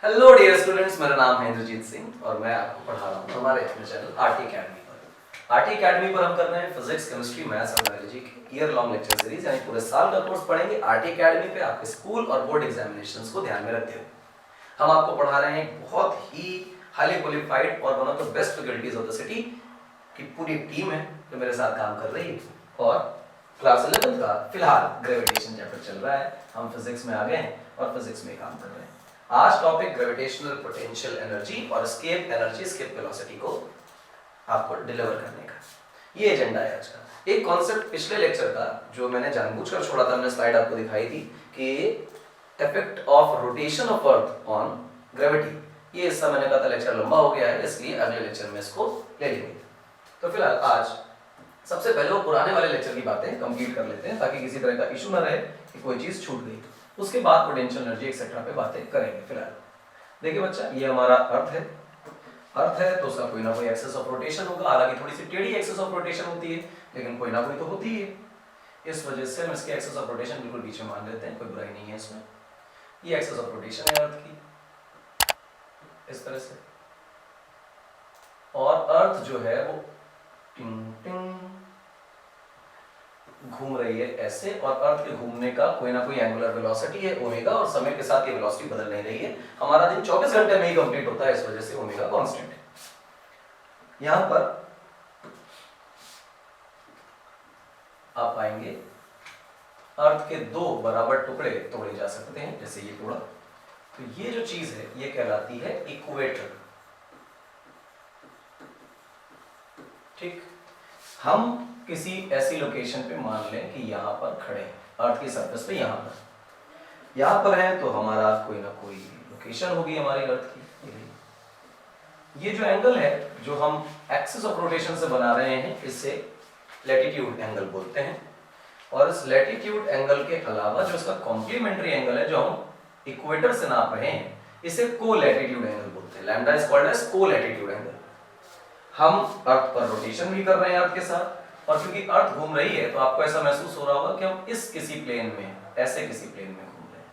Hello dear students, मेरा नाम है इंद्रजीत सिंह और मैं आपको पढ़ा रहा हूँ हमारे अपने चैनल आरटी अकेडमी पर। आरटी अकेडमी पर हम कर रहे हैं फिजिक्स, केमिस्ट्री, मैथ्स और बायोलॉजी की ईयर लॉन्ग लेक्चर सीरीज, यानी पूरे साल का कोर्स पढ़ेंगे आरटी अकेडमी पे आपके स्कूल और बोर्ड एग्जामिनेशंस को ध्यान में रखते हुए। हम आपको पढ़ा रहे हैं बहुत ही हाईली क्वालिफाइड और one of the best faculties of the city की पूरी टीम है जो मेरे साथ काम कर रही है। और क्लास 11 का फिलहाल ग्रेविटेशन चैप्टर चल रहा है, हम फिजिक्स में आ गए हैं और फिजिक्स में काम कर रहे हैं। आज टॉपिक ग्रेविटेशनल पोटेंशियल एनर्जी और एस्केप एनर्जी, एस्केप वेलोसिटी को आपको डिलीवर करने का ये एजेंडा है आज का। एक कॉन्सेप्ट पिछले लेक्चर का जो मैंने जानबूझकर छोड़ा था, मैंने स्लाइड आपको दिखाई थी कि effect of rotation of earth on gravity, ये हिस्सा मैंने कहा था लेक्चर लंबा हो गया है, इसलिए अगले लेक्चर में इसको ले लेंगे। तो फिलहाल आज सबसे पहले वो पुराने वाले लेक्चर की बातें कंप्लीट कर लेते हैं ताकि किसी तरह का इशू ना रहे कि कोई चीज छूट गई। उसके बाद पोटेंशियल एनर्जी एक्सेट्रा पे बातें करेंगे। फिलहाल देखिए बच्चा, ये हमारा अर्थ है तो उसका कोई ना कोई एक्सेस ऑफ रोटेशन होगा। हालांकि थोड़ी सी टेढ़ी एक्सेस ऑफ रोटेशन होती है, लेकिन कोई ना कोई तो होती है। इस वजह से हम इसके एक्सेस ऑफ रोटेशन बिल्कुल बीच में मान लेते हैं, कोई बुराई नहीं है इसमें। ये एक्सेस ऑफ रोटेशन है अर्थ की, इस तरह से। और अर्थ जो है वो टिंग टिंग घूम रही है ऐसे, और अर्थ के घूमने का कोई ना कोई एंगुलर वेलोसिटी है ओमेगा, और समय के साथ ये वेलोसिटी बदल नहीं रही है। हमारा दिन 24 घंटे में ही कंप्लीट होता है, इस वजह से ओमेगा कांस्टेंट है। यहां पर आप पाएंगे अर्थ के दो बराबर टुकड़े तोड़े जा सकते हैं, जैसे ये टुकड़ा। तो ये जो चीज है ये कहलाती है इक्वेटर। ठीक, हम किसी ऐसी लोकेशन पे मान लें कि यहाँ पर खड़े हैं, अर्थ की सरफेस पे यहाँ पर है, तो हमारा कोई ना कोई लोकेशन होगी हमारी अर्थ की। ये जो एंगल है जो हम एक्सिस ऑफ रोटेशन से बना रहे हैं, इसे लैटिट्यूड एंगल बोलते हैं। और इस लैटिट्यूड एंगल के अलावा जो इसका कॉम्प्लीमेंट्री एंगल है जो हम इक्वेटर से नाप रहे हैं, इसे को लैटिट्यूड एंगल बोलते हैं। लैम्डा इज कॉल्ड एज को लैटिट्यूड एंगल। हम अर्थ पर रोटेशन भी कर रहे हैं अर्थ के साथ, और क्योंकि अर्थ घूम रही है तो आपको ऐसा महसूस हो रहा होगा कि हम इस किसी प्लेन में, ऐसे किसी प्लेन में घूम रहे हैं।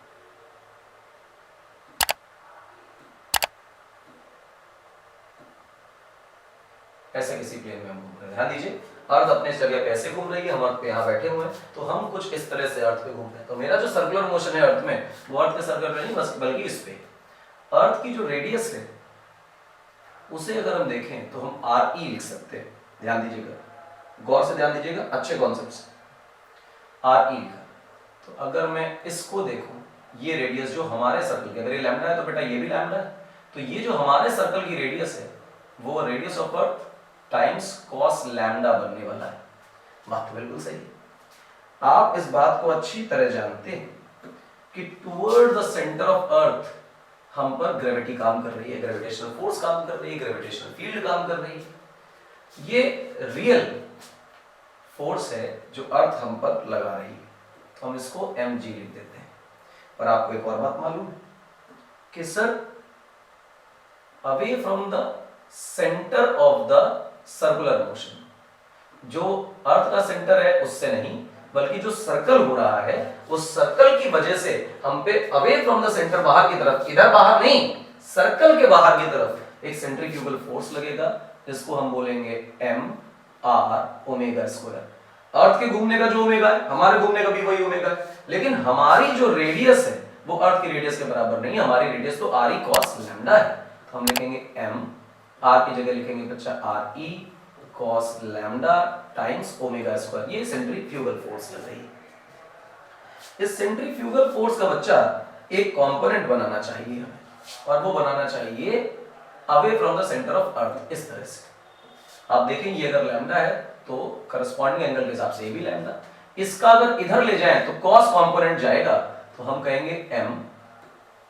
ऐसे किसी प्लेन में हम घूम रहे हैं। ध्यान दीजिए, अर्थ अपने जगह पे ऐसे घूम रही है, हम अर्थ पे यहाँ बैठे हुए हैं, तो हम कुछ इस तरह से अर्थ पे घूम रहे हैं। तो मेरा जो सर्कुलर मोशन है अर्थ में, वो अर्थ के सर्कल पे नहीं बल्कि इस पे। अर्थ की जो रेडियस है उसे अगर हम देखें तो हम आर ई लिख सकते हैं। ध्यान दीजिएगा, गौर से ध्यान दीजिएगा, अच्छे कॉन्सेप्ट से। आर ई लिखा, तो अगर मैं इसको देखूं, ये रेडियस जो हमारे सर्कल की, अगर ये लैम्डा है तो बेटा ये भी लैम्डा है, तो ये जो हमारे सर्कल की रेडियस है वो radius of earth times cos lambda बनने वाला है। बात तो बिल्कुल सही है। आप इस बात को अच्छी तरह जानते हैं कि toward the centre of earth हम पर ग्रेविटी काम कर रही है, ग्रेविटेशनल फोर्स काम कर रही है, ग्रेविटेशनल फील्ड काम कर रही है। ये रियल फोर्स है जो अर्थ हम पर लगा रही है, तो हम इसको mg लिख देते हैं। और आपको एक और बात मालूम है कि sir, away from the centre of the circular motion, जो अर्थ का सेंटर है उससे नहीं, बल्कि जो सर्कल हो रहा है उस सर्कल की वजह से हम पे अवे फ्रॉम द सेंटर, बाहर की तरफ, इधर बाहर नहीं, सर्कल के बाहर की तरफ एक सेंट्रीफ्यूगल फोर्स लगेगा, जिसको हम बोलेंगे m r ओमेगा स्क्वायर। अर्थ के घूमने का जो ओमेगा है, हमारे घूमने का भी वही ओमेगा है, लेकिन हमारी जो रेडियस है वो अर्थ की रेडियस के बराबर नहीं है। हमारी रेडियस तो r e cos लैम्डा है, तो हम लिखेंगे m, r की जगह लिखेंगे बच्चा r e cos lambda times omega square. ये सेंट्रीफ्यूगल फोर्स लग रही है। इस सेंट्रीफ्यूगल फोर्स का बच्चा एक कंपोनेंट बनाना चाहिए हमें, और वो बनाना चाहिए away from the centre of earth, इस तरह से। आप देखें, ये अगर लैम्डा है तो करस्पॉन्डिंग एंगल के हिसाब से ये भी लैम्डा। इसका अगर इधर ले जाएं तो कॉस कंपोनेंट जाएगा, तो हम कहेंगे m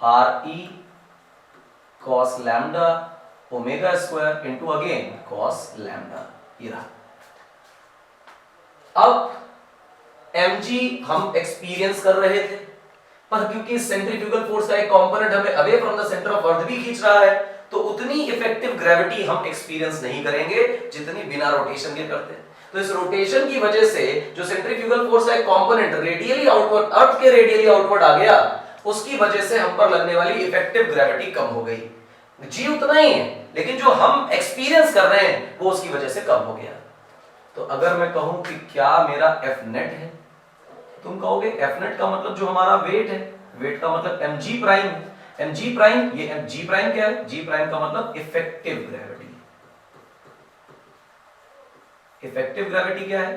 r e cos lambda omega square into again cos lambda. ये रहा। अब mg हम एक्सपीरियंस कर रहे थे, पर क्योंकि सेंट्रीफ्यूगल फोर्स का एक कंपोनेंट हमें away from the centre of earth भी खींच रहा है, तो उतनी इफेक्टिव ग्रेविटी हम एक्सपीरियंस नहीं करेंगे जितनी बिना रोटेशन के करते हैं। तो इस रोटेशन की वजह से जो सेंट्रीफ्यूगल फोर्स का एक कंपोनेंट रेडियली आउटवर्ड, अर्थ के रेडियली आउटवर्ड आ गया, उसकी वजह से हम पर लगने वाली इफेक्टिव ग्रेविटी कम हो गई। जी उतना ही है, लेकिन जो हम एक्सपीरियंस कर रहे हैं वो उसकी वजह से कम हो गया। तो अगर मैं कहूं कि क्या मेरा एफ नेट है, तुम कहोगे एफ नेट का मतलब जो हमारा वेट है, वेट का मतलब mg प्राइम। mg प्राइम, ये g प्राइम क्या है? g प्राइम का मतलब इफेक्टिव ग्रेविटी। इफेक्टिव ग्रेविटी क्या है?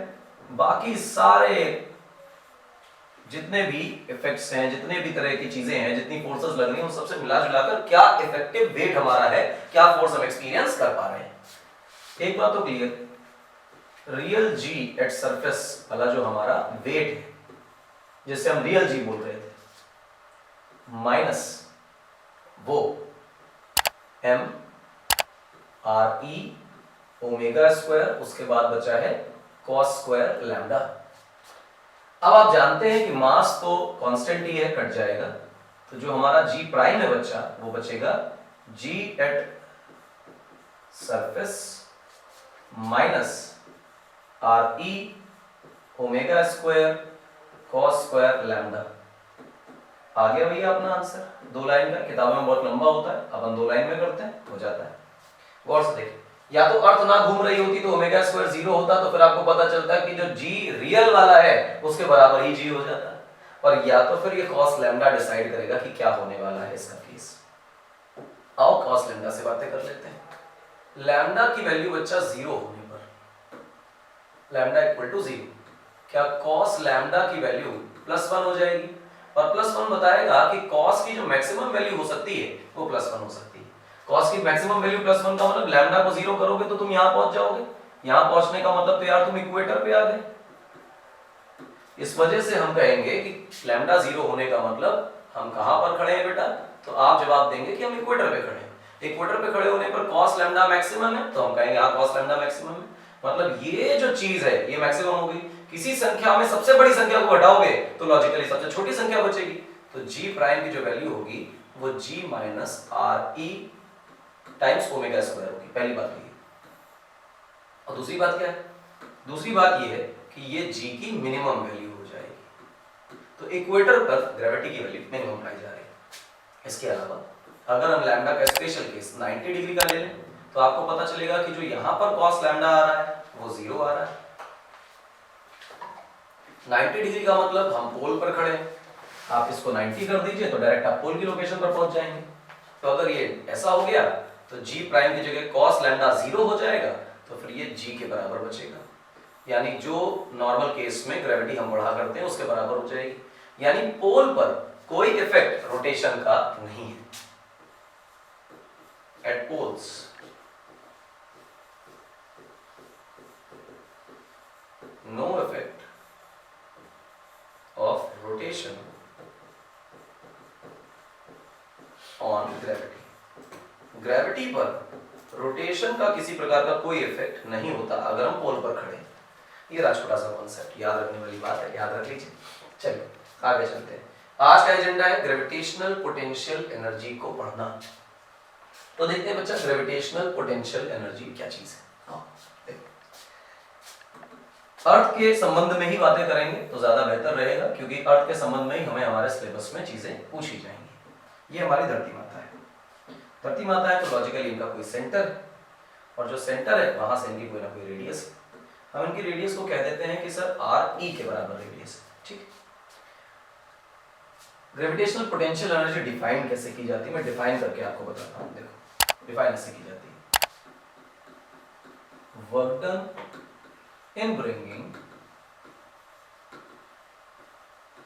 बाकी सारे जितने भी इफेक्ट्स हैं, जितने भी तरह की चीजें हैं, जितनी फोर्सेस लग रही हैं, उन सबसे मिला जुलाकर क्या इफेक्टिव वेट हमारा है, क्या फोर्स हम एक्सपीरियंस कर पा रहे हैं। एक बात तो clear, real G at surface वाला जो हमारा वेट है, जिससे हम रियल जी बोल रहे थे, माइनस वो m r e omega square, उसके बाद बचा है cos स्क्वायर लैम्डा। अब आप जानते हैं कि मास तो कांस्टेंट ही है, कट जाएगा, तो जो हमारा g प्राइम है बच्चा, वो बचेगा g at surface minus r e omega square cos square lambda. आ गया भैया अपना आंसर, 2 लाइन का। किताबों में बहुत लंबा होता है, अपन 2 लाइन में करते हैं, हो जाता है। गौर से देखिए, या तो अर्थ ना घूम रही होती तो ओमेगा स्क्वायर 0 होता, तो फिर आपको पता चलता है कि जो g रियल वाला है उसके बराबर ही g हो जाता है, और या तो फिर ये cos लैम्डा डिसाइड करेगा कि क्या होने वाला है इसका केस। आओ cos लैम्डा से बातें कर लेते हैं। लैम्डा की वैल्यू बच्चा 0 होने पर, लैम्डा इक्वल टू 0, क्या cos लैम्डा की वैल्यू +1 हो जाएगी? और +1 बताएगा कि cos की जो मैक्सिमम वैल्यू हो सकती है वो +1 हो सकती है। cos की मैक्सिमम वैल्यू +1 का मतलब लैम्डा को 0 करोगे तो तुम यहां पहुंच जाओगे, यहां पहुंचने का मतलब तो यार तुम इक्वेटर पे आ गए। इस वजह से हम कहेंगे कि लैम्डा 0 होने का मतलब हम कहां पर खड़े हैं बेटा? तो आप जवाब देंगे कि हम इक्वेटर पे खड़े हैं। इक्वेटर पे खड़े होने पर cos लैम्डा मैक्सिमम है, तो हम कहेंगे हां cos लैम्डा मैक्सिमम है, मतलब ये जो चीज है ये मैक्सिमम हो गई। किसी संख्या में सबसे बड़ी संख्या को हटाओगे तो लॉजिकली सबसे छोटी संख्या बचेगी, तो g प्राइम की जो वैल्यू होगी वो g minus R E times omega square होगी। पहली बात ये। और दूसरी बात क्या है? दूसरी बात ये है कि ये g की मिनिमम वैल्यू हो जाएगी, तो इक्वेटर पर ग्रेविटी की वैल्यू मिनिमम पाई जा रही है। इसके अलावा अगर हम लैम्डा का स्पेशल केस 90 डिग्री का ले लें तो आपको पता चलेगा कि जो यहां पर cos लैम्डा आ रहा है वो 0 आ रहा है। 90 डिग्री का मतलब हम पोल पर खड़े हैं, आप इसको 90 कर दीजिए तो डायरेक्ट आप पोल की लोकेशन पर पहुंच जाएंगे। तो अगर ये ऐसा हो गया तो g प्राइम की जगह cos लैम्डा 0 हो जाएगा, तो फिर ये g के बराबर बचेगा, यानी जो नॉर्मल केस में ग्रेविटी हम बढ़ा करते हैं उसके बराबर हो जाएगी। यानी पोल पर कोई इफेक्ट रोटेशन का नहीं है। At poles no effect of rotation on gravity। Gravity पर रोटेशन का किसी प्रकार का कोई इफेक्ट नहीं होता अगर हम पोल पर खड़े हैं। ये रहा छोटा सा कॉन्सेप्ट, याद रखने वाली बात है, याद रख लीजिए। चलिए आगे चलते हैं। आज का एजेंडा है ग्रेविटेशनल पोटेंशियल एनर्जी को पढ़ना। तो देखते हैं बच्चा ग्रेविटेशनल पोटेंशियल एनर्जी क्या चीज है। अर्थ के संबंध में ही बातें करेंगे तो ज्यादा बेहतर रहेगा, क्योंकि अर्थ के संबंध में ही हमें हमारे सिलेबस में चीजें पूछी जाएंगी। ये हमारी धरती माता है। धरती माता है तो लॉजिकली इनका कोई सेंटर है, और जो सेंटर है वहां से इनकी कोई ना कोई रेडियस है। हम इनकी रेडियस को कह देते हैं कि सर आर ई के बराबर रेडियस है। ठीक। ग्रेविटेशनल पोटेंशियल एनर्जी डिफाइन कैसे की जाती है, मैं डिफाइन करके आपको बताता हूं। देखो डिफाइन ऐसे की जाती है, work done in bringing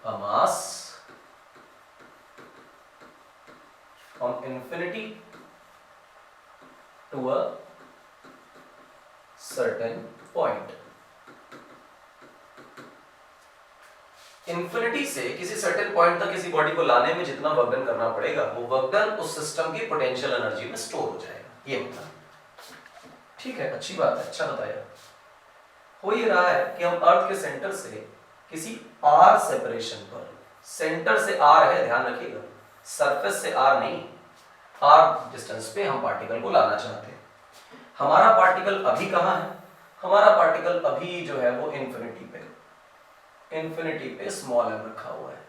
a mass from infinity to a certain point। Infinity से किसी सर्टेन पॉइंट तक किसी बॉडी को लाने में जितना वर्क डन करना पड़ेगा वो वर्क डन उस सिस्टम की पोटेंशियल एनर्जी में स्टोर हो जाएगा। ये मतलब ठीक है, अच्छी बात है, अच्छा बताया। हो ये रहा है कि हम अर्थ के सेंटर से किसी r सेपरेशन पर, सेंटर से r है ध्यान रखिएगा, सरफेस से r नहीं, r डिस्टेंस पे हम पार्टिकल को लाना चाहते हैं। हमारा पार्टिकल अभी कहां है? हमारा पार्टिकल अभी जो है वो इंफिनिटी पे स्मॉल m रखा हुआ है।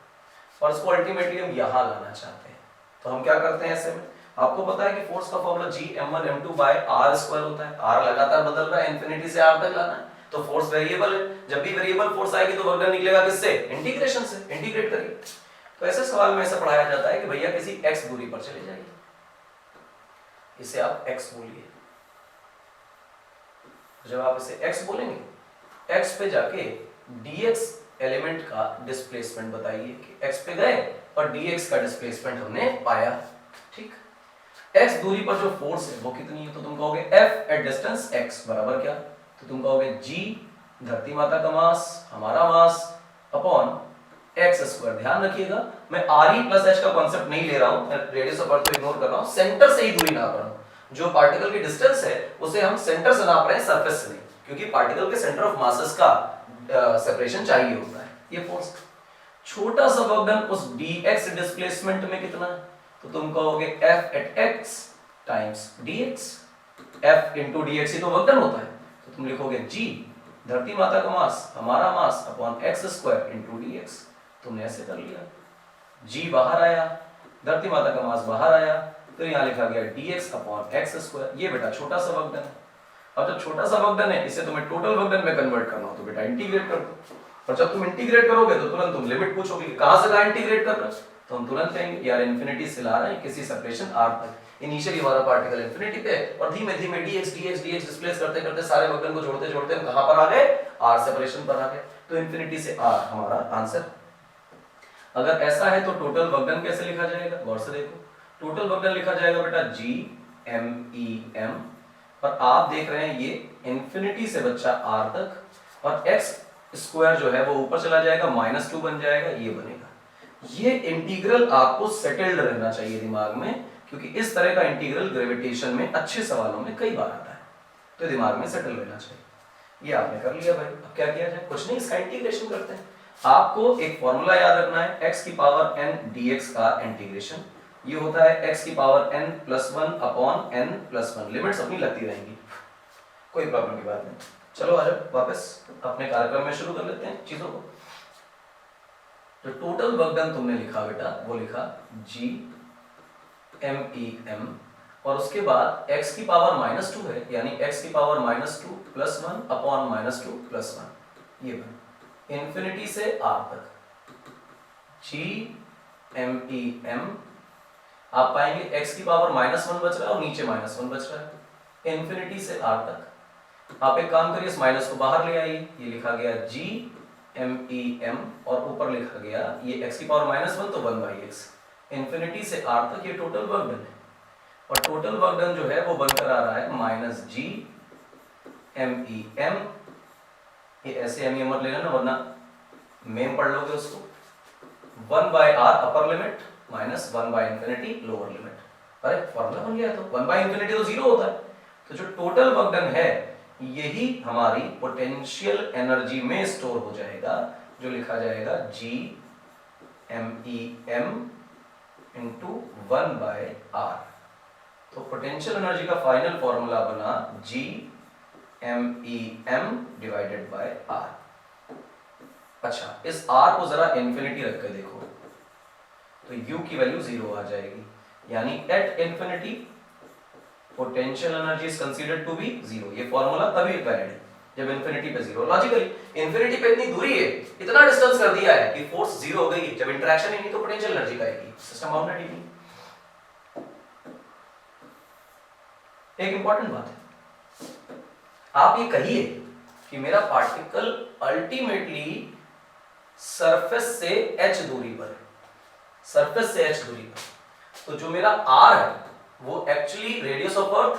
और इसको अल्टीमेटली हम यहाँ लाना चाहते हैं। तो हम क्या करते हैं ऐसे में, आपको पता है कि फोर्स का formula Gm1m2 bye r square होता है। r लगातार बदल रहा है, इंफिनिटी से r तक लाना है, तो फोर्स वेरिएबल है। जब भी वेरिएबल फोर्स आएगी तो वर्क डन निकलेगा किससे, इंटीग्रेशन से, इंटीग्रेट करिए। तो ऐसे सवाल में ऐसा पढ़ाया जाता है कि भैया किसी x दूरी पर चले जाइए, इसे आप x बोलिए। जब आप इसे x बोलेंगे, x पे जाके dx एलिमेंट का डिस्प्लेसमेंट बताइए कि x पे गए और dx का डिस्प्लेसमेंट हमने पाया, ठीक। x दूरी पर जो फोर्स है वो कितनी है, तो तुम कहोगे F एट डिस्टेंस x बराबर क्या, तो तुम कहोगे g धरती माता का मास, हमारा मास, अपॉन x स्क्वायर। ध्यान रखिएगा मैं re प्लस h का कॉन्सेप्ट नहीं ले रहा हूं, मैं रेडियस ऑफ अर्थ को इग्नोर कर रहा हूं, सेंटर से ही दूरी नाप रहा हूं। जो पार्टिकल की डिस्टेंस है उसे हम सेंटर से नाप रहे हैं, सरफेस से नहीं, क्योंकि पार्टिकल के सेंटर ऑफ मासेस का सेपरेशन चाहिए होता है। ये फोर्स छोटा सा वर्क डन उस dx डिस्प्लेसमेंट में कितना है, तो तुम कहोगे F at x times dx, F into dx ही तो वर्क डन होता है, तो तुम लिखोगे g धरती माता का मास, हमारा mass, upon x square into dx। तुमने ऐसे कर लिया, g बाहर आया, धरती माता का मास बाहर आया, तो यहाँ लिखा गया dx अपॉन x स्क्वायर। ये बेटा छोटा सा वर्क डन है। अब जब छोटा सा वर्क डन है, इसे तुम्हें टोटल वर्क डन में कन्वर्ट करना हो तो बेटा इंटीग्रेट कर दो, और जब तुम इंटीग्रेट करोगे तो तुरंत तुम लिमिट पूछोगे कहां से कहां इंटीग्रेट कर रहे हो, तो हम तुरंत कहेंगे यार इन्फिनिटी से ला रहे हैं किसी सेपरेशन r तक। इनिशियली हमारा पार्टिकल इन्फिनिटी पे, और धीमे धीमे dx डिस्प्लेस करते करते सारे वर्क डन को जोड़ते जोड़ते हम कहां पर आ गए, r सेपरेशन पर आ गए। तो इन्फिनिटी से r हमारा आंसर। अगर ऐसा है तो टोटल वर्क डन कैसे लिखा जाएगा, गौर से देखो। टोटल वर्क डन लिखा जाएगा बेटा Gmem, और आप देख रहे हैं ये इंफिनिटी से बच्चा r तक, और x स्क्वायर जो है वो ऊपर चला जाएगा, -2 बन जाएगा, ये बनेगा। ये इंटीग्रल आपको सेटल्ड रहना चाहिए दिमाग में, क्योंकि इस तरह का इंटीग्रल ग्रेविटेशन में अच्छे सवालों में कई बार आता है, तो दिमाग में सेटल रहना चाहिए। ये आपने कर लिया भाई। अब क्या किया जाए, कुछ नहीं, इसका इंटीग्रेशन करते हैं। आपको एक फॉर्मूला याद रखना है, x की पावर n dx का इंटीग्रेशन, ये होता है x की power n plus 1 upon n plus 1। Limits अपनी लगती रहेंगी, कोई प्रॉब्लम की बात नहीं। चलो आज वापस अपने कार्यक्रम में शुरू कर लेते हैं चीजों को। तो टोटल वर्क डन तुमने लिखा बेटा, वो लिखा Gmem, और उसके बाद x की पावर -2 है, यानी x की पावर -2 प्लस 1 अपॉन -2 प्लस 1, ये बन इंफिनिटी से r तक। Gmem आप पाएंगे x की पावर -1 बच रहा है और नीचे -1 बच रहा है, इंफिनिटी से r तक। आप एक काम करिए, इस माइनस को बाहर ले आइए, ये लिखा गया Gmem, और ऊपर लिखा गया ये x की पावर -1 तो 1/x, इंफिनिटी से r तक। ये टोटल वर्क डन है, और टोटल वर्क डन जो है वो बनकर आ रहा है -Gmem। ये ऐसे m मत ले लेना वरना मेम पढ़ लोगे उसको। 1/r अपर लिमिट माइनस 1/इंफिनिटी लोअर लिमिट। अरे फॉर्मूला बन गया, तो 1/इंफिनिटी तो 0 होता है, तो जो टोटल वर्क डन है यही हमारी पोटेंशियल एनर्जी में स्टोर हो जाएगा, जो लिखा जाएगा Gmem इंटू 1/r। तो पोटेंशियल एनर्जी का फाइनल फॉर्मूला बना Gmem डिवाइडेड बाय r। अच्छा, इस r को जरा इंफिनिटी रख कर देखो, तो u की वैल्यू 0 आ जाएगी, यानी at infinity potential energy is considered to be 0। ये फॉर्मूला तभी वैलिड है जब इंफिनिटी पे 0। लॉजिकली इंफिनिटी पे इतनी दूरी है, इतना डिस्टेंस कर दिया है कि फोर्स 0 हो गई, जब इंटरेक्शन ही नहीं तो पोटेंशियल एनर्जी का आएगी। सिस्टम बाउंडेड ही नहीं। एक इंपॉर्टेंट बात है, आप ये कहिए कि मेरा पार्टिकल अल्टीमेटली सरफेस से h दूरी पर है, सरफेस से h दूरी पर, तो जो मेरा r है वो actually radius of earth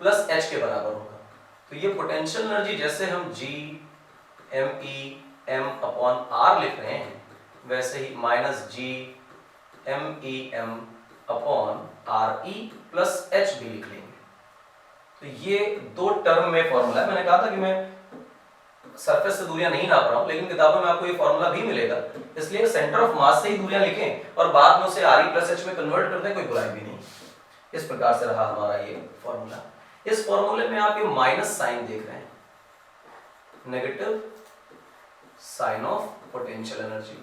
plus h के बराबर होगा। तो ये पोटेंशियल एनर्जी जैसे हम Gmem अपॉन r लिख रहे हैं, वैसे ही -Gmem upon re plus h भी लिख लेंगे। तो ये दो टर्म में फॉर्मूला है। मैंने कहा था कि मैं सरफेस से दूरियां नहीं नाप रहा हूं, लेकिन किताबों में आपको ये फॉर्मूला भी मिलेगा, इसलिए सेंटर ऑफ मास से ही दूरियां लिखें और बाद में उसे re प्लस h में कन्वर्ट करते हैं, कोई बुराई भी नहीं। इस प्रकार से रहा हमारा ये फॉर्मूला। इस फॉर्मूले में आप ये माइनस साइन देख रहे हैं, negative sign of potential energy.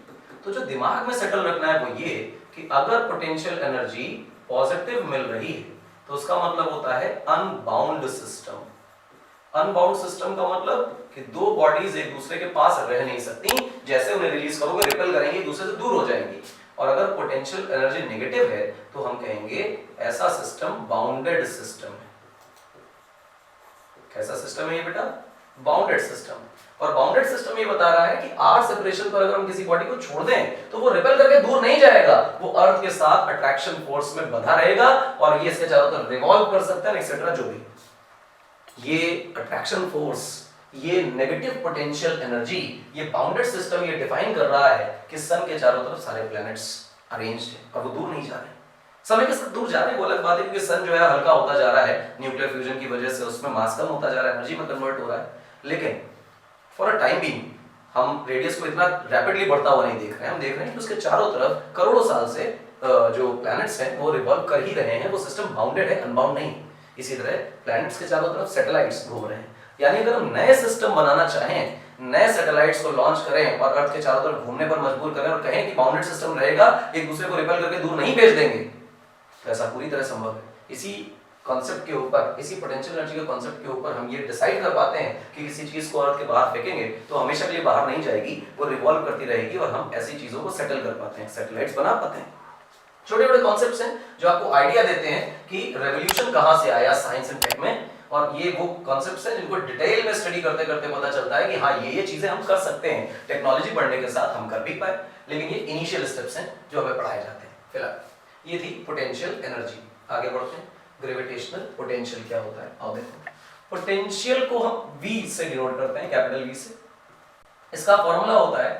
तो जो दिमाग में सेटल रखना है वो ये कि अगर पोटेंशियल एनर्जी पॉजिटिव मिल रही है तो उसका मतलब होता है अनबाउंड सिस्टम। अनबाउंड सिस्टम का मतलब कि दो बॉडीज एक दूसरे के पास रह नहीं सकती, जैसे उन्हें रिलीज करोगे रिपेल करेंगे, एक दूसरे से दूर हो जाएंगी। और अगर पोटेंशियल एनर्जी नेगेटिव है तो हम कहेंगे ऐसा सिस्टम बाउंडेड सिस्टम है। कैसा सिस्टम है ये बेटा? Bounded system. और बाउंडेड सिस्टम ये बता रहा है कि आर सेपरेशन पर अगर हम किसी बॉडी को छोड़ दें तो वो रिपेल करके दूर नहीं जाएगा, वो अर्थ के साथ अट्रैक्शन फोर्स में बंधा रहेगा और ये इसके चारों तरफ रिवॉल्व कर सकता है एक्सेट्रा। जो भी ये अट्रैक्शन फोर्स, ये नेगेटिव पोटेंशियल एनर्जी, ये बाउंडेड सिस्टम ये डिफाइन कर रहा है कि सन के चारों तरफ सारे प्लैनेट्स अरेंज्ड हैं और वो दूर नहीं जा रहे। समय के साथ दूर जा रहे हैं वो अलग बात है, क्योंकि सन जो है हल्का होता जा रहा है न्यूक्लियर फ्यूजन की वजह से, उसमें मास कम होता जा रहा है, एनर्जी में कन्वर्ट हो रहा है। लेकिन फॉर अ टाइम बीइंग हम रेडियस को इतना रैपिडली बढ़ता हुआ नहीं देख रहे हैं, हम देख रहे हैं कि उसके चारों तरफ करोड़ों साल से जो प्लैनेट्स हैं वो रिवॉल्व कर ही रहे हैं, वो सिस्टम बाउंडेड है, अनबाउंड नहीं। इसी तरह प्लैनेट्स के चारों तरफ सैटेलाइट्स घूम रहे हैं। यानी अगर हम नए सिस्टम बनाना चाहें, नए सैटेलाइट्स को लॉन्च करें और अर्थ के चारों तरफ घूमने पर मजबूर करें और कहें कि बाउंडेड सिस्टम रहेगा, एक दूसरे को रिपेल करके दूर नहीं भेज देंगे, तो ऐसा पूरी तरह संभव है। इसी कॉन्सेप्ट के ऊपर, इसी पोटेंशियल एनर्जी के कॉन्सेप्ट के ऊपर हम ये डिसाइड कर पाते हैं कि किसी चीज को अर्थ के बाहर फेंकेंगे तो हमेशा के लिए बाहर नहीं जाएगी, वो रिवॉल्व करती रहेगी और हम ऐसी चीजों को सेटल कर पाते हैं, सैटेलाइट्स बना पाते हैं। छोटे छोटे कॉन्सेप्ट्स हैं जो आपको आइडिया देते हैं कि रेवोल्यूशन कहां से आया साइंस एंड टेक में, और ये वो कॉन्सेप्ट्स हैं जिनको डिटेल में स्टडी करते करते पता चलता है कि हाँ ये चीजें हम कर सकते हैं, टेक्नोलॉजी बढ़ने के साथ हम कर भी पाए। लेकिन ये इनिशियल स्टेप्स हैं जो हमें पढ़ाए जाते हैं। फिलहाल ये थी पोटेंशियल एनर्जी। आगे बढ़ते हैं, ग्रेविटेशनल पोटेंशियल क्या होता है। आओ देखो, पोटेंशियल को हम V से डिनोट करते हैं, कैपिटल V से। इसका फॉर्मूला होता है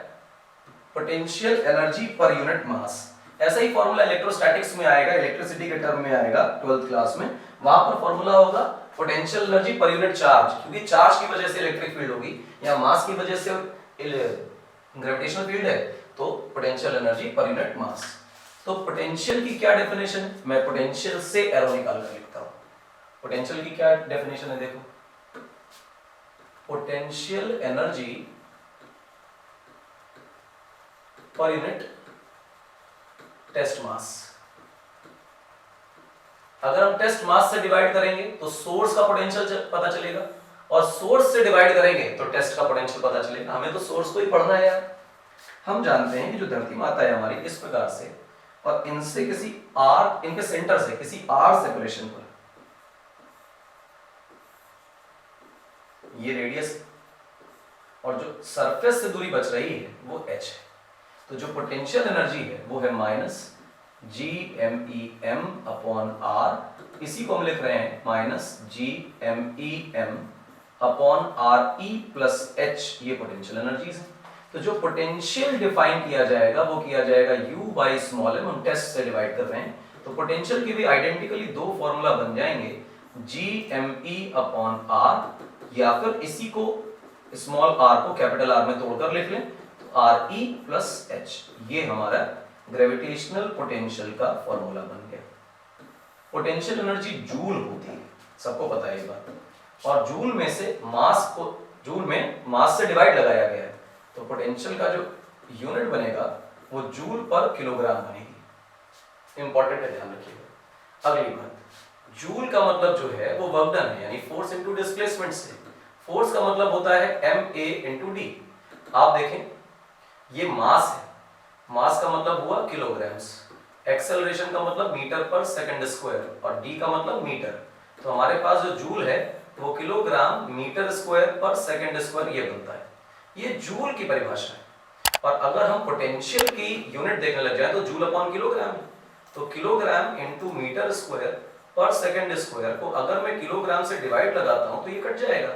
potential energy per unit mass. ऐसा ही फॉर्मूला इलेक्ट्रोस्टैटिक्स में आएगा, इलेक्ट्रिसिटी के टर्म में आएगा 12th क्लास में। वहां पर फॉर्मूला होगा potential energy per unit charge, क्योंकि चार्ज की वजह से इलेक्ट्रिक फील्ड होगी या मास की वजह से ग्रेविटेशनल फील्ड है, तो potential energy per unit mass. तो पोटेंशियल की क्या डेफिनेशन है? मैं पोटेंशियल से एरो निकाल कर लिखता हूं। पोटेंशियल की क्या डेफिनेशन है देखो, potential energy per unit test mass. अगर हम टेस्ट मास से डिवाइड करेंगे तो सोर्स का पोटेंशियल पता चलेगा, और सोर्स से डिवाइड करेंगे तो टेस्ट का पोटेंशियल पता चलेगा। हमें तो सोर्स को ही पढ़ना है यार। हम जानते हैं कि जो धरती माता है हमारी इस प्रकार से, और इनसे किसी आर, इनके सेंटर से किसी आर सेपरेशन पर ये रेडियस और जो सरफेस से दूरी बच रही है वो h है। तो जो पोटेंशियल एनर्जी है वो है माइनस GMEM अपॉन R। इसी को हम लिख रहे हैं minus GMEM upon RE plus H। ये पोटेंशियल एनर्जीज है। तो जो पोटेंशियल डिफाइन किया जाएगा वो किया जाएगा U बाई स्मॉल m। हम टेस्ट से डिवाइड कर रहे हैं तो पोटेंशियल की भी आइडेंटिकली दो फॉर्मूला बन जाएंगे, GME अपॉन R, या फिर इसी को स्मॉल r को कैपिटल R में तोड़कर लिख लें तो RE प्लस H। ये हमारा ग्रेविटेशनल पोटेंशियल का फॉर्मूला बन गया। पोटेंशियल एनर्जी जूल होती है, सबको पता है ये बात, और जूल में से मास को, जूल में मास से डिवाइड लगाया गया है, तो पोटेंशियल का जो यूनिट बनेगा वो जूल पर किलोग्राम बनेगी। इंपॉर्टेंट है, ध्यान रखिएगा। अगली बात, जूल का मतलब जो है वो वर्क डन है, यानी फोर्स इनटू डिस्प्लेसमेंट से। फोर्स का मतलब होता है ma इनटू d। आप देखें ये मास है, मास का मतलब हुआ किलोग्राम्स, एक्सेलरेशन का मतलब मीटर पर सेकंड स्क्वायर, और d का मतलब मीटर। तो हमारे पास जो जूल है वो किलोग्राम मीटर स्क्वायर पर सेकंड स्क्वायर ये बनता है। ये जूल की परिभाषा है। और अगर हम पोटेंशियल की यूनिट देखने लग जाए तो जूल अपॉन किलोग्राम है, तो किलोग्राम इनटू मीटर स्क्वायर पर सेकंड स्क्वायर को अगर मैं किलोग्राम से डिवाइड लगाता हूं तो ये कट जाएगा,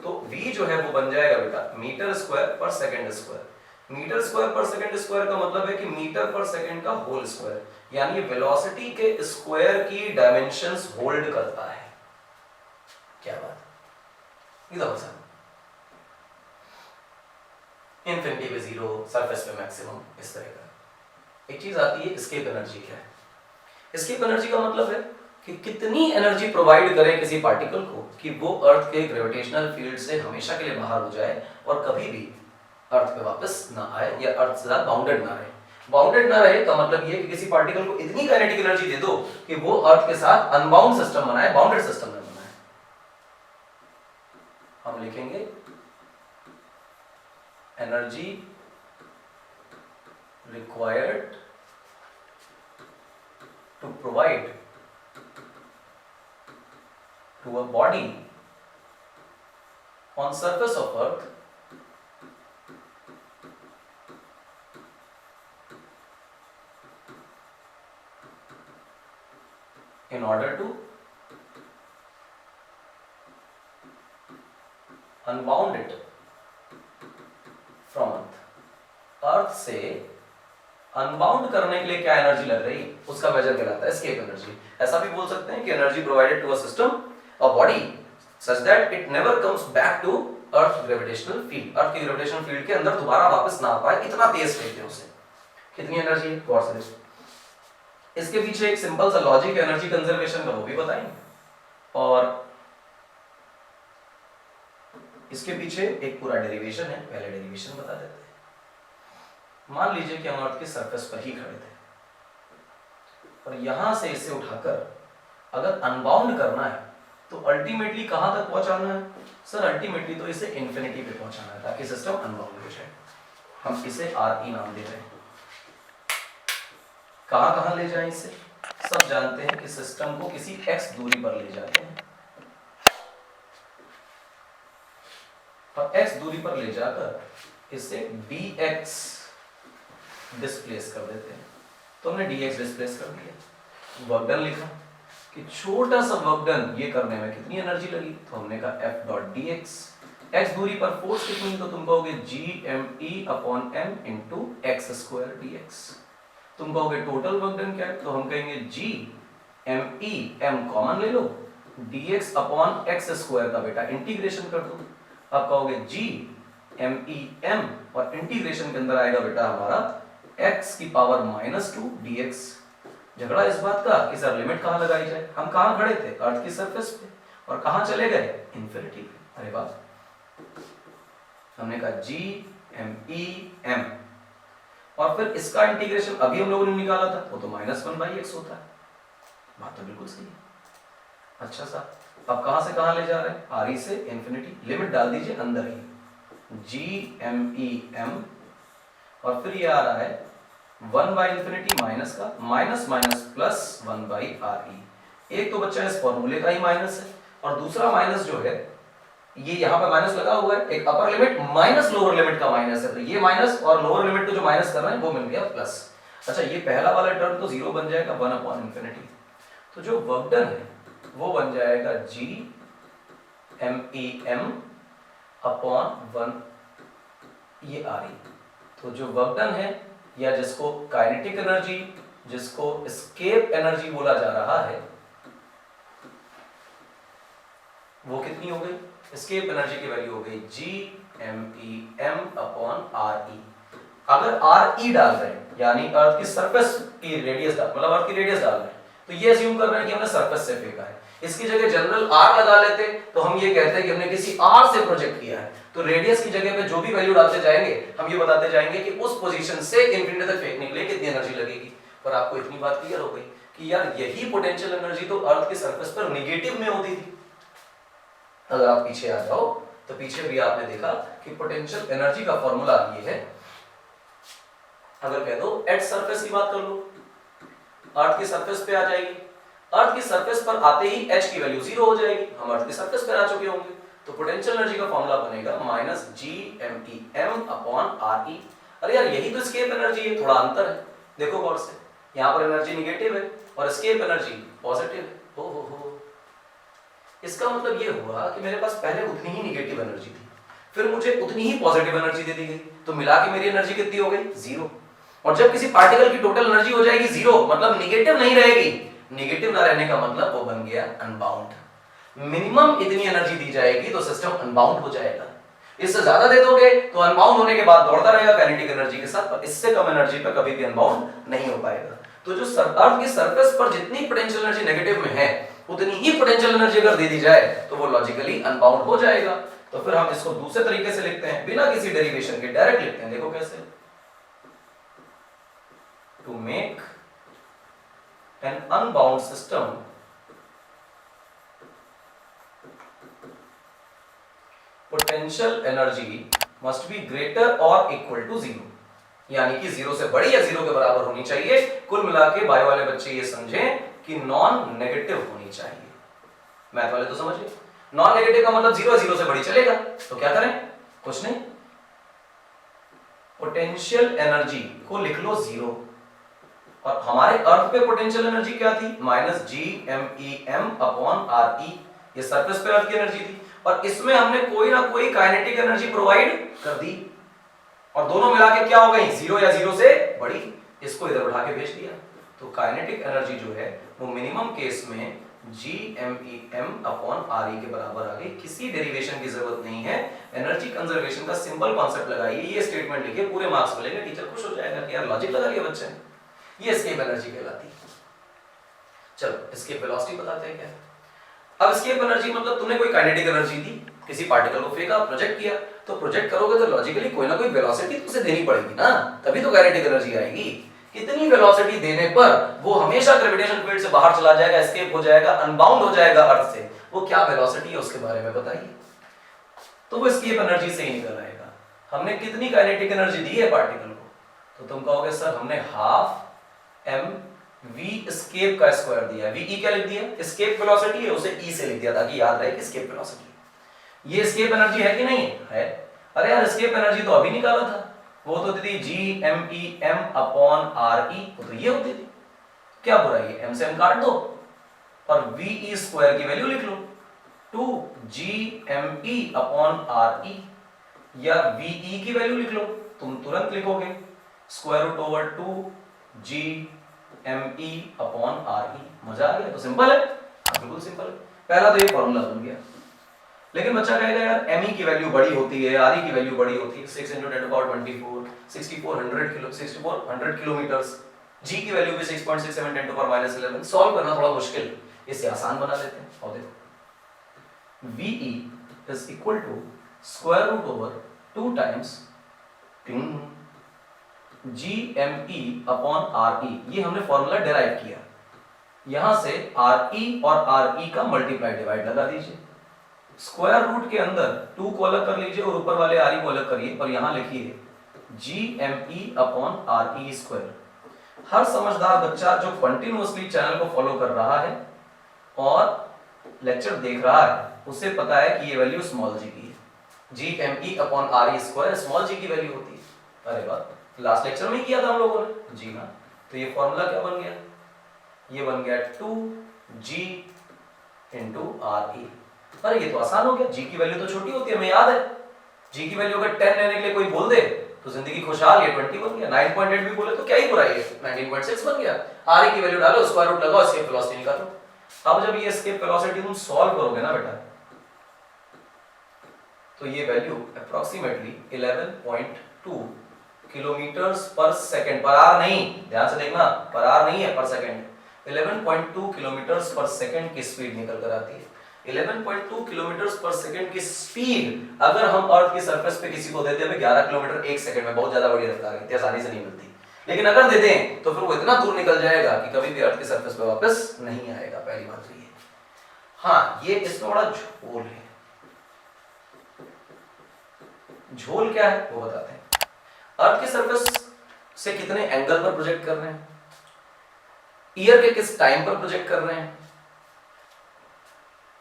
तो v जो है वो बन जाएगा बेटा मीटर स्क्वायर पर सेकंड स्क्वायर। मीटर स्क्वायर पर सेकंड स्क्वायर का मतलब है कि मीटर पर सेकंड का होल स्क्वायर, यानी वेलोसिटी के स्क्वायर की डायमेंशंस होल्ड करता है। क्या बात, इधर से इनफिनिटी पे जीरो, सरफेस पे मैक्सिमम, इस तरह का। एक चीज आती है एस्केप एनर्जी। क्या है एस्केप एनर्जी? का मतलब है कि कितनी एनर्जी प्रोवाइड करें किसी पार्टिकल को कि वो अर्थ के ग्रेविटेशनल फील्ड से हमेशा के लिए बाहर हो जाए और कभी भी अर्थ पे वापस ना आए या अर्थ से ज्यादा बाउंडेड ना रहे। बाउंडेड ना रहे का मतलब ये है कि किसी पार्टिकल को इतनी काइनेटिक एनर्जी दे दो कि वो अर्थ के साथ अनबाउंड सिस्टम बनाए, बाउंडेड सिस्टम में बनाए। हम लिखेंगे energy required to provide to a body on surface of earth in order to unbound it from earth। Earth से अनबाउंड करने के लिए क्या एनर्जी लग रही उसका मेजर कहलाता है एस्केप एनर्जी। ऐसा भी बोल सकते हैं कि energy provided to a system a body such that it never comes back to earth gravitational field. Earth की ग्रेविटेशनल फील्ड के अंदर दोबारा वापस ना आ पाए, इतना तेज फेंकते हैं उसे। कितनी एनर्जी है गौर से देखो। इसके पीछे एक सिंपल सा लॉजिक एनर्जी कंजर्वेशन का वो भी बताएंगे, और इसके पीछे एक पूरा डेरिवेशन है। पहले डेरिवेशन बता देते हैं। मान लीजिए कि हम अर्थ के सरफेस पर ही खड़े थे और यहां से इसे उठाकर अगर अनबाउंड करना है तो अल्टीमेटली कहां तक पहुंचाना है सर? अल्टीमेटली तो इसे इंफिनिटी पे पहुंचाना है ताकि सिस्टम अनबाउंड हो जाए। हम इसे RE नाम दे रहे हैं। कहां कहां ले जाएं इसे? सब जानते हैं कि सिस्टम को किसी x दूरी पर ले जाते हैं और x दूरी पर ले जाकर इसे dx डिस्प्लेस कर देते हैं। तो हमने dx डिस्प्लेस कर दिया। वर्क डन लिखा कि छोटा सा वर्क डन ये करने में कितनी एनर्जी लगी, तो हमने कहा F डॉट dx। x दूरी पर फोर्स कितनी, तो तुम कहोगे Gme/m into x square dx। तुम कहोगे टोटल वर्क डन क्या है, तो हम कहेंगे Gme/m कॉमन ले लो, dx अपॉन एक्स स्क्वायर का बेटा इंटीग्रेशन कर दो। अब कहोगे Gme/m और इंटीग्रेशन के अंदर आएगा बेटा हमारा x की पावर -2 dx। झगड़ा इस बात का कि सर लिमिट कहां लगाई जाए। हम कहां खड़े थे? अर्थ की सरफेस पे, और कहां चले गए? इंफिनिटी पे। अरे वाह, हमने कहा Gme/m और फिर इसका इंटीग्रेशन अभी हम लोगों ने निकाला था, वो तो -1/x होता है। बात तो बिल्कुल सही है। अच्छा सा, अब कहां से कहां ले जा रहे हैं? RE से इंफिनिटी। लिमिट डाल दीजिए अंदर ही, Gme/m और फिर ये आ रहा है 1/इंफिनिटी माइनस का माइनस माइनस प्लस 1/RE। एक तो बच्चा इस फॉर्मूले का ही माइनस है और दूसरा माइनस जो है ये यहाँ पे माइनस लगा हुआ है। एक अपर लिमिट माइनस लोअर लिमिट का माइनस है, तो ये माइनस और लोअर लिमिट को जो माइनस कर रहे हैं वो मिल गया प्लस। अच्छा, ये पहला वाला टर्म तो जीरो बन जाएगा 1/इंफिनिटी। तो जो वर्क डन है वो बन जाएगा Gme/m अपॉन 1 ये RE। तो जो वर्क डन है या जिसको काइनेटिक एनर्जी, जिसको एस्केप एनर्जी बोला जा रहा है, वो कितनी हो गई? एस्केप एनर्जी की वैल्यू हो गई Gme/m अपॉन RE। अगर RE डाल रहे हैं यानी अर्थ की सरफेस की रेडियस डाल, मतलब अर्थ की रेडियस डाल रहे हैं, तो ये अज्यूम कर रहे हैं कि हमने सरफेस से फेंका है। इसकी जगह जनरल R लगा लेते तो हम ये कहते हैं कि हमने किसी R से प्रोजेक्ट किया है। तो रेडियस की जगह पे जो भी वैल्यू डालते जाएंगे हम ये बताते जाएंगे कि उस पोजीशन से इंफिनिटी तक फेंकने के लिए कितनी एनर्जी लगेगी। पर आपको इतनी बात क्लियर हो गई कि यार यही पोटेंशियल एनर्जी तो अर्थ के सरफेस पर नेगेटिव में होती थी। अगर आप पीछे आ जाओ तो पीछे भी आपने देखा कि पोटेंशियल एनर्जी का फॉर्मूला ये है। अगर कह दो एट सरफेस की बात कर लो, अर्थ की सरफेस पे आ जाएगी। अर्थ की सरफेस पर आते ही h की वैल्यू 0 हो जाएगी। हम अर्थ की सरफेस पर आ चुके होंगे, तो पोटेंशियल एनर्जी का फॉर्मूला बनेगा Gme/m अपॉन RE। अरे यार यही तो एस्केप एनर्जी है, थोड़ा अंतर है। देखो गौर से, यहाँ पर एनर्जी निगेटिव है और एस्केप एनर्जी पॉजिटिव है। हो इसका मतलब ये हुआ कि मेरे पास पहले उतनी ही निगेटिव एनर्जी थी, फिर मुझे उतनी ही पॉजिटिव एनर्जी दे दी गई, तो मिला के मेरी एनर्जी कितनी हो गई? 0। और जब किसी पार्टिकल की टोटल एनर्जी हो जाएगी 0, मतलब निगेटिव नहीं रहेगी। निगेटिव ना रहने का मतलब वो बन गया अनबाउंड। मिनिमम इतनी एनर्जी दी जाएगी तो सिस्टम अनबाउंड हो जाएगा। इससे ज्यादा दे दोगे तो अनबाउंड होने के बाद दौड़ता रहेगा काइनेटिक एनर्जी के साथ, पर इससे कम एनर्जी पर कभी भी अनबाउंड नहीं हो पाएगा। तो जो अर्थ की सरफेस पर जितनी पोटेंशियल एनर्जी नेगेटिव में है उतनी ही पोटेंशियल एनर्जी अगर दे दी जाए तो वो लॉजिकली अनबाउंड हो जाएगा। तो फिर हम इसको दूसरे तरीके से लिखते हैं, बिना किसी डेरिवेशन के डायरेक्ट लिखते हैं। देखो कैसे, to make an unbound system potential energy must be greater और इक्वल टू जीरो, यानी कि जीरो से बड़ी या जीरो के बराबर होनी चाहिए। कुल मिला के बायो वाले बच्चे ये समझें कि नॉन नेगेटिव होनी चाहिए। मैथ वाले तो समझिए, नॉन नेगेटिव का मतलब जीरो, जीरो से बड़ी चलेगा। तो क्या करें, कुछ नहीं, पोटेंशियल एनर्जी को लिख लो जीरो, और हमारे अर्थ पे पोटेंशियल एनर्जी क्या थी, minus G M E M upon R E, ये सरफेस पे अर्थ की एनर्जी थी, और इसमें हमने कोई ना कोई काइनेटिक एनर्जी प्रोवाइड कर दी, और दोनों मिला के क्या हो गई, जीरो या जीरो से बड़ी, इसको इधर उठा के भेज दिया। तो काइनेटिक एनर्जी जो है वो मिनिमम केस में G M E M upon R E के बराबर आ गई। किसी डेरिवेशन की जरूरत नहीं है, एनर्जी कंजर्वेशन का सिंपल कॉन्सेप्ट लगाइए, ये स्टेटमेंट लिखिए, पूरे मार्क्स मिलेंगे, टीचर खुश हो जाएगा कि यार लॉजिक लगा लिया बच्चे ने। ये एस्केप एनर्जी कहलाती है। चलो एस्केप वेलोसिटी बताते हैं क्या है। अब एस्केप एनर्जी मतलब तुमने कोई काइनेटिक एनर्जी दी, किसी पार्टिकल को फेंका, प्रोजेक्ट किया, तो प्रोजेक्ट करोगे तो लॉजिकली कोई ना कोई वेलोसिटी तो उसे देनी पड़ेगी ना, तभी तो काइनेटिक एनर्जी आएगी। कितनी वेलोसिटी देने पर वो हमेशा ग्रेविटेशन फील्ड से बाहर चला जाएगा, एस्केप हो जाएगा, अनबाउंड हो जाएगा अर्थ से, वो क्या वेलोसिटी है उसके बारे में बताइए। तो वो एस्केप एनर्जी से ही निकल आएगा। हमने कितनी काइनेटिक एनर्जी दी है पार्टिकल को, तो तुम कहोगे सर हमने हाफ एम वी एस्केप का स्क्वायर दिया है। वी क्या लिख दिया, एस्केप वेलोसिटी है, उसे ई से लिख दिया ताकि याद रहे कि एस्केप वेलोसिटी। ये एस्केप एनर्जी है कि नहीं है? अरे यार एस्केप एनर्जी तो अभी निकाला था, वो तो होती थी G M E M upon R E, तो ये होती थी। क्या बुराई है, एम से एम काट दो और वी ई स्क्वायर की वैल्यू लिख लो, 2 G M E upon R E, या वी ई की वैल्यू लिख लो, तुम तुरंत लिखोगे square root over 2 G M E upon R E. मजा आ गया, तो सिंपल है, बिल्कुल सिंपल है। पहला तो ये फॉर्मूला बन गया। लेकिन बच्चा कहेगा यार एम ई की वैल्यू बड़ी होती है, आर ई की वैल्यू बड़ी होती है, 6 × 10⁻24 6400 किलोमीटर्स, जी की वैल्यू भी 6.67 10⁻11। सॉल्व करना थोड़ा मुश्किल, इसे आसान बना लेते हैं। और देखो VE is equal to square root over 2 times GME upon RE। ये हमने फॉर्मूला डेराइव किया, यहां से RE और RE का मल्टीप्लाई डिवाइड लगा दीजिए, स्क्वायर रूट के अंदर 2 को अलग कर लीजिए और ऊपर वाले RE को अलग करिए, और यहां लिखिए GME upon RE स्क्वायर। हर समझदार बच्चा जो कंटिन्यूअसली चैनल को फॉलो कर रहा है और लेक्चर देख रहा है उसे पता है कि ये वैल्यू स्मॉल जी की है। GME upon RE square small g की वैल्यू होती है। अरे बात लास्ट लेक्चर में किया था हम लोगों ने, जी हाँ। तो ये फॉर्मूला क्या बन गया, ये बन गया 2G into RE। अरे ये तो आसान हो गया, जी की वैल्यू तो छोटी होती है, हमें याद है। जी की वैल्यू अगर 10 लेने के लिए कोई बोल दे तो जिंदगी खुशहाल, ये 20 बन गया। 9.8 भी बोले तो क्या ही बुराई है, 19.6 बन गया। RE की वैल्यू डालो, स्क्वायर रूट लगाओ, एस्केप वेलोसिटी निकालो। अब जब ये एस्केप वेलोसिटी तुम सॉल्व करोगे ना बेटा, तो ये वैल्यू अप्रोक्सीमेटली 11.2 किलोमीटर्स पर सेकंड, पर आवर नहीं, ध्यान से देखना, पर आवर नहीं है, पर सेकंड। 11.2 किलोमीटर्स पर सेकंड की स्पीड निकल कर आती है। 11.2 किलोमीटर्स पर सेकंड की स्पीड अगर हम अर्थ की सरफेस पे किसी को देते हैं 11 किलोमीटर एक सेकंड में, बहुत ज्यादा बड़ी रफ्तार है, इतनी आसानी से नहीं मिलती। लेकिन अगर दे दें तो फिर वो इतना दूर निकल जाएगा कि कभी भी अर्थ की सरफेस पे वापस नहीं आएगा। पहली बात तो ये। हाँ, ये इसमें बड़ा झोल है। झोल क्या है वो बताते हैं। अर्थ की सरफेस से कितने एंगल पर प्रोजेक्ट कर रहे हैं, ईयर के किस टाइम पर प्रोजेक्ट कर रहे हैं,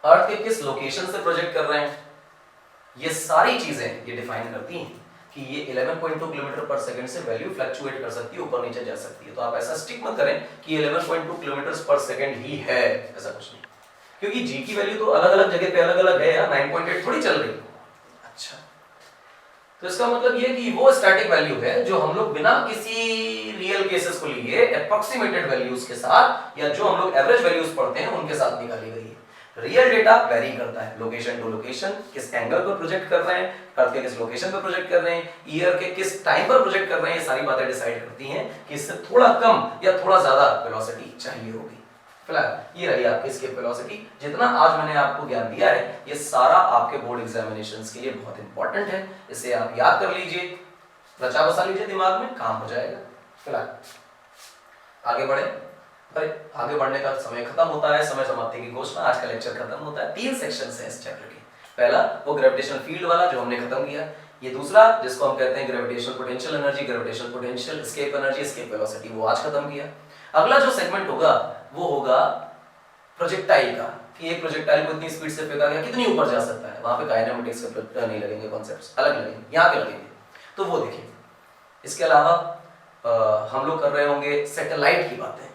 अर्थ के किस लोकेशन से प्रोजेक्ट कर रहे हैं, ये सारी चीजें ये डिफाइन करती हैं कि ये 11.2 किलोमीटर पर सेकंड से वैल्यू फ्लक्चुएट कर सकती है, ऊपर नीचे जा सकती है। तो आप ऐसा स्टिक मत करें कि 11.2 किलोमीटर पर सेकंड ही है, ऐसा कुछ नहीं, क्योंकि जी की वैल्यू तो अलग अलग जगह पे अलग अलग है यार, 9.8 थोड़ी चल रही। अच्छा, तो इसका मतलब ये कि वो स्टैटिक वैल्यू है जो हम लोग बिना किसी रियल केसेस को लिए अप्रोक्सीमेटेड वैल्यूज के साथ, या जो हम लोग एवरेज वैल्यूज पढ़ते हैं उनके साथ निकाली गई है। रियल डेटा वेरी करता है, लोकेशन टू लोकेशन, किस एंगल पर प्रोजेक्ट कर रहे हैं, अर्थ के किस लोकेशन पर प्रोजेक्ट कर रहे हैं, ईयर के किस टाइम पर प्रोजेक्ट कर रहे हैं, ये सारी बातें डिसाइड करती हैं कि इससे थोड़ा कम या थोड़ा ज्यादा वेलोसिटी चाहिए होगी। फिलहाल ये रही आपकी एस्केप वेलोसिटी। जितना आज मैंने आपको ज्ञान दिया है ये सारा आपके बोर्ड एग्जामिनेशंस के लिए बहुत इंपॉर्टेंट है। इसे आप याद कर लीजिए, रचा बसा लीजिए दिमाग में, काम हो जाएगा। फिलहाल आगे बढ़े। अरे आगे बढ़ने का समय खत्म होता है, समय समाप्ति की घोषणा। आज का लेक्चर खत्म होता है। 3 सेक्शंस हैं इस चैप्टर के। पहला वो ग्रेविटेशनल फील्ड वाला जो हमने खत्म किया। ये दूसरा जिसको हम कहते हैं gravitational potential energy, gravitational potential, escape energy, escape velocity, वो आज खत्म किया। अगला जो सेगमेंट होगा वो होगा प्रोजेक्टाइल का, कि एक प्रोजेक्टाइल को इतनी स्पीड से फेंका गया, कितनी ऊपर जा सकता है। वहां पे काइनेमेटिक्स के नहीं लगेंगे, कॉन्सेप्ट्स अलग लगेंगे, यहाँ के लगेंगे, तो वो देखिए। इसके अलावा हम लोग कर रहे होंगे सैटेलाइट की बातें।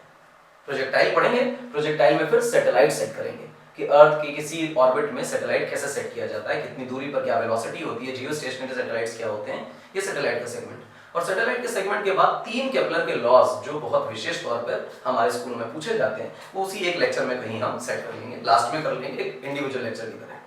प्रोजेक्टाइल पढ़ेंगे, प्रोजेक्टाइल में फिर सैटेलाइट सेट करेंगे कि अर्थ की किसी ऑर्बिट में सैटेलाइट कैसे सेट किया जाता है, कितनी दूरी पर क्या वेलोसिटी होती है, जियो स्टेशनरी सैटेलाइट्स क्या होते हैं, ये सैटेलाइट का सेगमेंट। और सैटेलाइट के सेगमेंट के बाद 3 केपलर के लॉज जो बहुत विशेष तौर पर हमारे स्कूल में पूछे जाते हैं, वो उसी एक लेक्चर में कहीं हम सेट कर लेंगे, लास्ट में कर लेंगे एक इंडिविजुअल लेक्चर की तरह।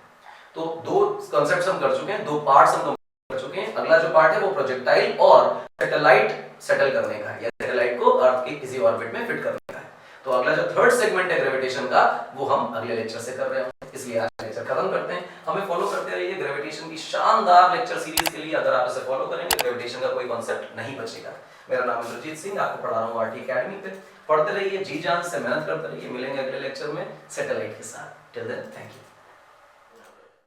तो 2 कॉन्सेप्ट्स हम कर चुके हैं, 2 पार्ट्स हम कर चुके हैं। अगला जो पार्ट है वो प्रोजेक्टाइल और सैटेलाइट सेटल करने का है, या सैटेलाइट को अर्थ की किसी ऑर्बिट में फिट करने का है। तो अगला जो थर्ड सेगमेंट है ग्रेविटेशन का, वो हम अगले लेक्चर से कर रहे हैं, इसलिए आज लेक्चर खत्म करते हैं। हमें फॉलो करते रहिए ग्रेविटेशन की शानदार लेक्चर सीरीज के लिए। अगर आप इसे फॉलो करेंगे ग्रेविटेशन का कोई कॉन्सेप्ट नहीं बचेगा। मेरा नाम इंद्रजीत सिंह, आपको पढ़ा रहा हूँ आरटी एकेडमी पे। पढ़ते रहिए, जी जान से मेहनत करते रहिए। मिलेंगे अगले लेक्चर में सैटेलाइट के साथ। Till then thank you.